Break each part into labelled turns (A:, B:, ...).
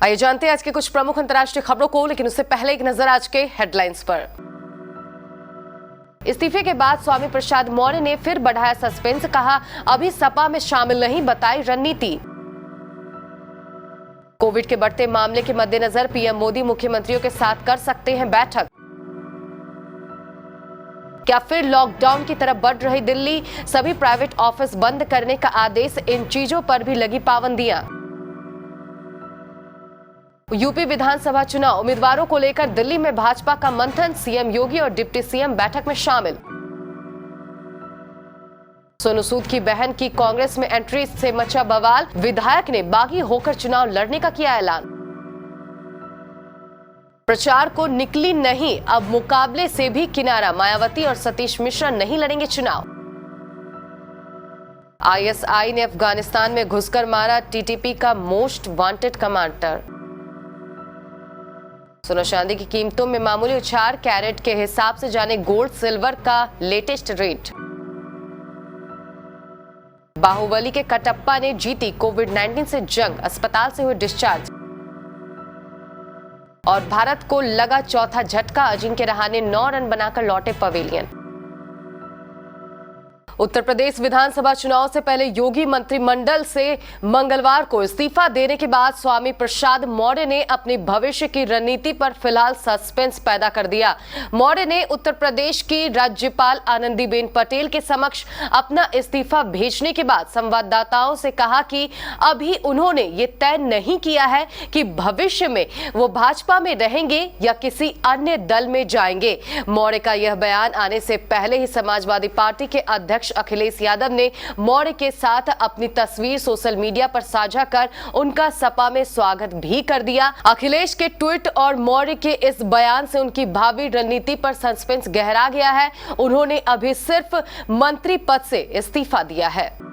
A: आइए जानते हैं आज के कुछ प्रमुख अंतर्राष्ट्रीय खबरों को, लेकिन उससे पहले एक नजर आज के हेडलाइंस पर। इस्तीफे के बाद स्वामी प्रसाद मौर्य ने फिर बढ़ाया सस्पेंस, कहा अभी सपा में शामिल नहीं, बताई रणनीति। कोविड के बढ़ते मामले के मद्देनजर पीएम मोदी मुख्यमंत्रियों के साथ कर सकते हैं बैठक। क्या फिर लॉकडाउन की तरफ बढ़ रही दिल्ली, सभी प्राइवेट ऑफिस बंद करने का आदेश, इन चीजों पर भी लगी पाबंदियां। यूपी विधानसभा चुनाव उम्मीदवारों को लेकर दिल्ली में भाजपा का मंथन, सीएम योगी और डिप्टी सीएम बैठक में शामिल। सोनू सूद की बहन की कांग्रेस में एंट्री से मचा बवाल, विधायक ने बागी होकर चुनाव लड़ने का किया ऐलान। प्रचार को निकली नहीं, अब मुकाबले से भी किनारा, मायावती और सतीश मिश्रा नहीं लड़ेंगे चुनाव। आईएसआई ने अफगानिस्तान में घुसकर मारा टीटीपी का मोस्ट वांटेड कमांडर। सोना चांदी की कीमतों में मामूली उछाल, कैरेट के हिसाब से जाने गोल्ड सिल्वर का लेटेस्ट रेट। बाहुबली के कटप्पा ने जीती कोविड-19 से जंग, अस्पताल से हुए डिस्चार्ज। और भारत को लगा चौथा झटका, अजिंक्य रहाणे 9 रन बनाकर लौटे पवेलियन। उत्तर प्रदेश विधानसभा चुनाव से पहले योगी मंत्रिमंडल से मंगलवार को इस्तीफा देने के बाद स्वामी प्रसाद मौर्य ने अपनी भविष्य की रणनीति पर फिलहाल सस्पेंस पैदा कर दिया। मौर्य ने उत्तर प्रदेश की राज्यपाल आनंदीबेन पटेल के समक्ष अपना इस्तीफा भेजने के बाद संवाददाताओं से कहा कि अभी उन्होंने ये तय नहीं किया है कि भविष्य में वो भाजपा में रहेंगे या किसी अन्य दल में जाएंगे। मौर्य का यह बयान आने से पहले ही समाजवादी पार्टी के अध्यक्ष अखिलेश यादव ने मौर्य के साथ अपनी तस्वीर सोशल मीडिया पर साझा कर उनका सपा में स्वागत भी कर दिया। अखिलेश के ट्वीट और मौर्य के इस बयान से उनकी भावी रणनीति पर सस्पेंस गहरा गया है। उन्होंने अभी सिर्फ मंत्री पद से इस्तीफा दिया है।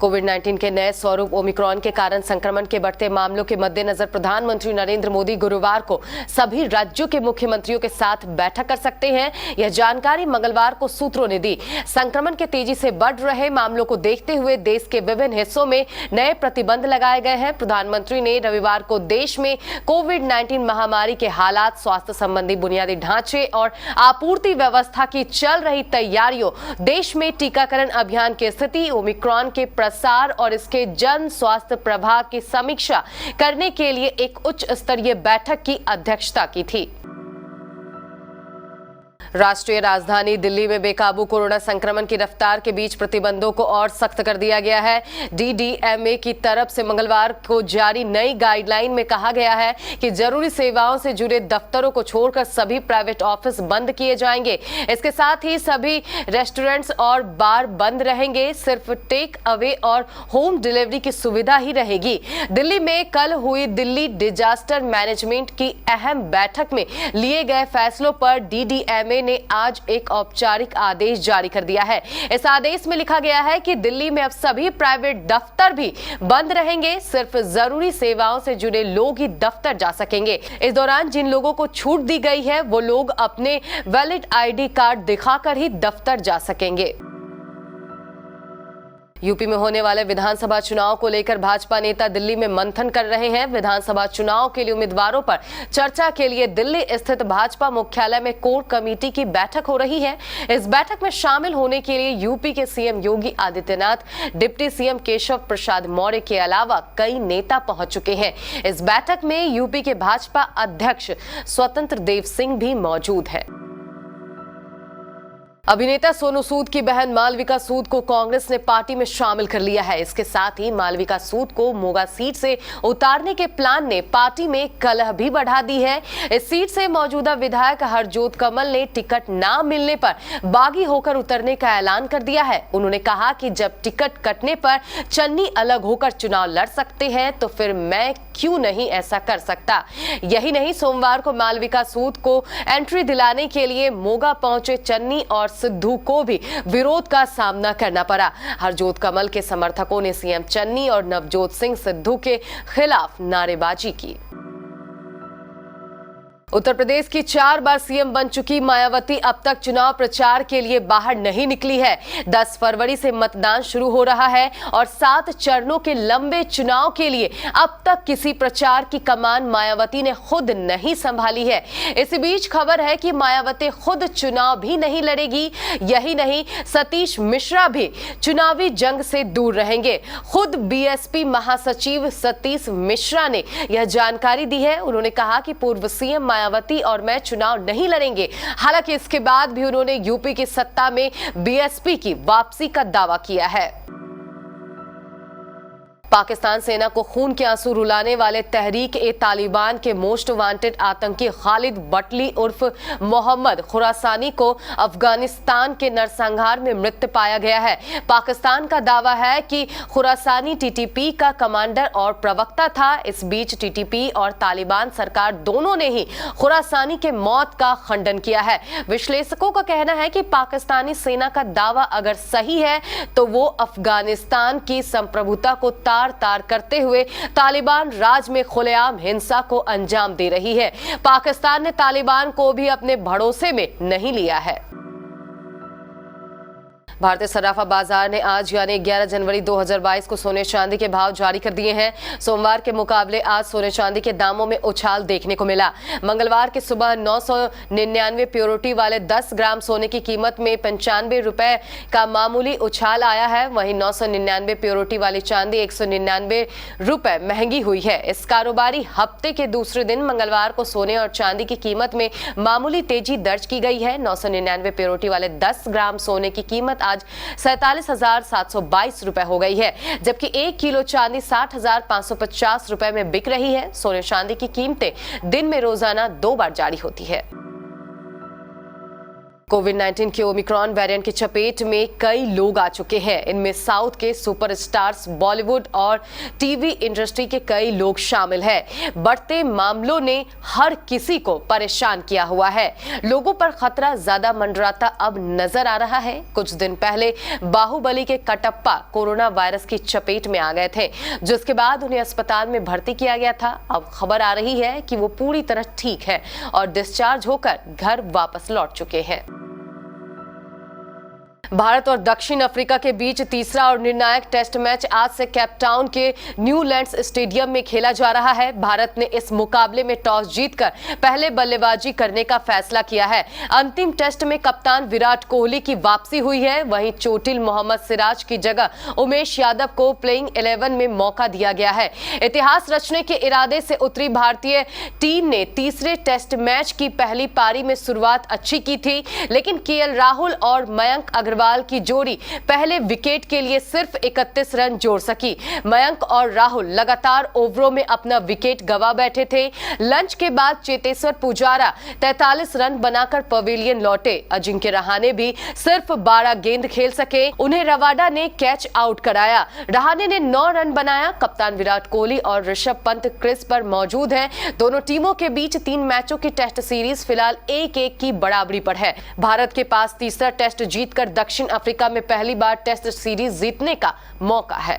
A: कोविड-19 के नए स्वरूप ओमिक्रॉन के कारण संक्रमण के बढ़ते मामलों के मद्देनजर प्रधानमंत्री नरेंद्र मोदी गुरुवार को सभी राज्यों के मुख्यमंत्रियों के साथ बैठक कर सकते हैं। यह जानकारी मंगलवार को सूत्रों ने दी। संक्रमण के तेजी से बढ़ रहे मामलों को देखते हुए देश के विभिन्न हिस्सों में नए प्रतिबंध लगाए गए हैं। प्रधानमंत्री ने रविवार को देश में कोविड-19 महामारी के हालात, स्वास्थ्य संबंधी बुनियादी ढांचे और आपूर्ति व्यवस्था की चल रही तैयारियों, देश में टीकाकरण अभियान की स्थिति, ओमिक्रॉन के प्रसार और इसके जन स्वास्थ्य प्रभाव की समीक्षा करने के लिए एक उच्च स्तरीय बैठक की अध्यक्षता की थी। राष्ट्रीय राजधानी दिल्ली में बेकाबू कोरोना संक्रमण की रफ्तार के बीच प्रतिबंधों को और सख्त कर दिया गया है। डीडीएमए की तरफ से मंगलवार को जारी नई गाइडलाइन में कहा गया है कि जरूरी सेवाओं से जुड़े दफ्तरों को छोड़कर सभी प्राइवेट ऑफिस बंद किए जाएंगे। इसके साथ ही सभी रेस्टोरेंट्स और बार बंद रहेंगे। सिर्फ टेक अवे और होम डिलीवरी की सुविधा ही रहेगी। दिल्ली में कल हुई दिल्ली डिजास्टर मैनेजमेंट की अहम बैठक में लिए गए फैसलों पर डीडीएमए ने आज एक औपचारिक आदेश जारी कर दिया है। इस आदेश में लिखा गया है कि दिल्ली में अब सभी प्राइवेट दफ्तर भी बंद रहेंगे। सिर्फ जरूरी सेवाओं से जुड़े लोग ही दफ्तर जा सकेंगे। इस दौरान जिन लोगों को छूट दी गई है वो लोग अपने वैलिड आईडी कार्ड दिखाकर ही दफ्तर जा सकेंगे। यूपी में होने वाले विधानसभा चुनाव को लेकर भाजपा नेता दिल्ली में मंथन कर रहे हैं। विधानसभा चुनाव के लिए उम्मीदवारों पर चर्चा के लिए दिल्ली स्थित भाजपा मुख्यालय में कोर कमेटी की बैठक हो रही है। इस बैठक में शामिल होने के लिए यूपी के CM Yogi Adityanath, deputy CM Keshav Prasad Maurya के अलावा कई नेता पहुंच चुके हैं। इस बैठक में यूपी के भाजपा अध्यक्ष स्वतंत्र देव सिंह भी मौजूद हैं। अभिनेता सोनू सूद की बहन मालविका सूद को कांग्रेस ने पार्टी में शामिल कर लिया है। इसके साथ ही मालविका सूद को मोगा सीट से उतारने के प्लान ने पार्टी में कलह भी बढ़ा दी है। इस सीट से मौजूदा विधायक हरजोत कमल ने टिकट ना मिलने पर बागी होकर उतरने का ऐलान कर दिया है। उन्होंने कहा कि जब टिकट कटने पर चन्नी अलग होकर चुनाव लड़ सकते हैं तो फिर मैं क्यों नहीं ऐसा कर सकता। यही नहीं, सोमवार को मालविका सूद को एंट्री दिलाने के लिए मोगा पहुंचे चन्नी और सिद्धू को भी विरोध का सामना करना पड़ा। हरजोत कमल के समर्थकों ने सीएम चन्नी और नवजोत सिंह सिद्धू के खिलाफ नारेबाजी की। उत्तर प्रदेश की 4 बार सीएम बन चुकी मायावती अब तक चुनाव प्रचार के लिए बाहर नहीं निकली है। 10 फरवरी से मतदान शुरू हो रहा है और 7 चरणों के लंबे चुनाव के लिए अब तक किसी प्रचार की कमान मायावती ने खुद नहीं संभाली है। इसी बीच खबर है कि मायावती खुद चुनाव भी नहीं लड़ेगी। यही नहीं, सतीश मिश्रा भी चुनावी जंग से दूर रहेंगे। खुद बीएसपी महासचिव सतीश मिश्रा ने यह जानकारी दी है। उन्होंने कहा कि पूर्व सीएम मायावती और मैं चुनाव नहीं लड़ेंगे। हालांकि इसके बाद भी उन्होंने यूपी की सत्ता में बीएसपी की वापसी का दावा किया है। पाकिस्तान सेना को खून के आंसू रुलाने वाले तहरीक-ए-तालिबान के मोस्ट वांटेड आतंकी खालिद बटली उर्फ मोहम्मद खुरासानी को अफगानिस्तान के नरसंहार में मृत पाया गया है। पाकिस्तान का दावा है कि खुरासानी टीटीपी का कमांडर और प्रवक्ता था। इस बीच टीटीपी और तालिबान सरकार दोनों ने ही खुरासानी के मौत का खंडन किया है। विश्लेषकों का कहना है कि पाकिस्तानी सेना का दावा अगर सही है तो वो अफगानिस्तान की संप्रभुता को तार करते हुए तालिबान राज में खुलेआम हिंसा को अंजाम दे रही है। पाकिस्तान ने तालिबान को भी अपने भरोसे में नहीं लिया है। भारतीय सराफा बाजार ने आज यानी 11 जनवरी 2022 को सोने चांदी के भाव जारी कर दिए हैं। सोमवार के मुकाबले आज सोने चांदी के दामों में उछाल देखने को मिला। मंगलवार की सुबह 999 प्योरिटी वाले 10 ग्राम सोने की कीमत में 95 रुपए का मामूली उछाल आया है। वहीं 999 प्योरिटी वाली चांदी 199 रुपए महंगी हुई है। इस कारोबारी हफ्ते के दूसरे दिन मंगलवार को सोने और चांदी की कीमत में मामूली तेजी दर्ज की गई है। 999 प्योरिटी वाले 10 ग्राम सोने की कीमत आज 47,722 रुपए हो गई है, जबकि 1 किलो चांदी 60,550 रुपए में बिक रही है। सोने चांदी की कीमतें दिन में रोजाना 2 बार जारी होती है। कोविड-19 के ओमिक्रॉन वेरिएंट की चपेट में कई लोग आ चुके हैं। इनमें साउथ के सुपरस्टार्स, बॉलीवुड और टीवी इंडस्ट्री के कई लोग शामिल हैं। बढ़ते मामलों ने हर किसी को परेशान किया हुआ है। लोगों पर खतरा ज्यादा मंडराता अब नजर आ रहा है। कुछ दिन पहले बाहुबली के कटप्पा कोरोना वायरस की चपेट में आ गए थे, जिसके बाद उन्हें अस्पताल में भर्ती किया गया था। अब खबर आ रही है कि वो पूरी तरह ठीक है और डिस्चार्ज होकर घर वापस लौट चुके हैं। भारत और दक्षिण अफ्रीका के बीच तीसरा और निर्णायक टेस्ट मैच आज से केपटाउन के न्यूलैंड्स स्टेडियम में खेला जा रहा है। भारत ने इस मुकाबले में टॉस जीतकर पहले बल्लेबाजी करने का फैसला किया है। अंतिम टेस्ट में कप्तान विराट कोहली की वापसी हुई है। वहीं चोटिल मोहम्मद सिराज की जगह उमेश यादव को प्लेइंग 11 में मौका दिया गया है। इतिहास रचने के इरादे से उतरी भारतीय टीम ने तीसरे टेस्ट मैच की पहली पारी में शुरुआत अच्छी की थी, लेकिन केएल राहुल और मयंक अग्रवाल की जोड़ी पहले विकेट के लिए सिर्फ 31 रन जोड़ सकी। मयंक और राहुल लगातार ओवरों में अपना विकेट गंवा बैठे थे। लंच के बाद चेतेश्वर पुजारा 43 रन बनाकर पवेलियन लौटे। अजिंक्य रहाणे भी सिर्फ 12 गेंद खेल सके। उन्हें रवाडा ने कैच आउट कराया। रहाणे ने 9 रन बनाया। कप्तान विराट कोहली और ऋषभ पंत क्रीज पर मौजूद हैं। दोनों टीमों के बीच 3 मैचों की टेस्ट सीरीज फिलहाल 1-1 की बराबरी पर है। भारत के पास तीसरा टेस्ट जीतकर दक्षिण अफ्रीका में पहली बार टेस्ट सीरीज जीतने का मौका है।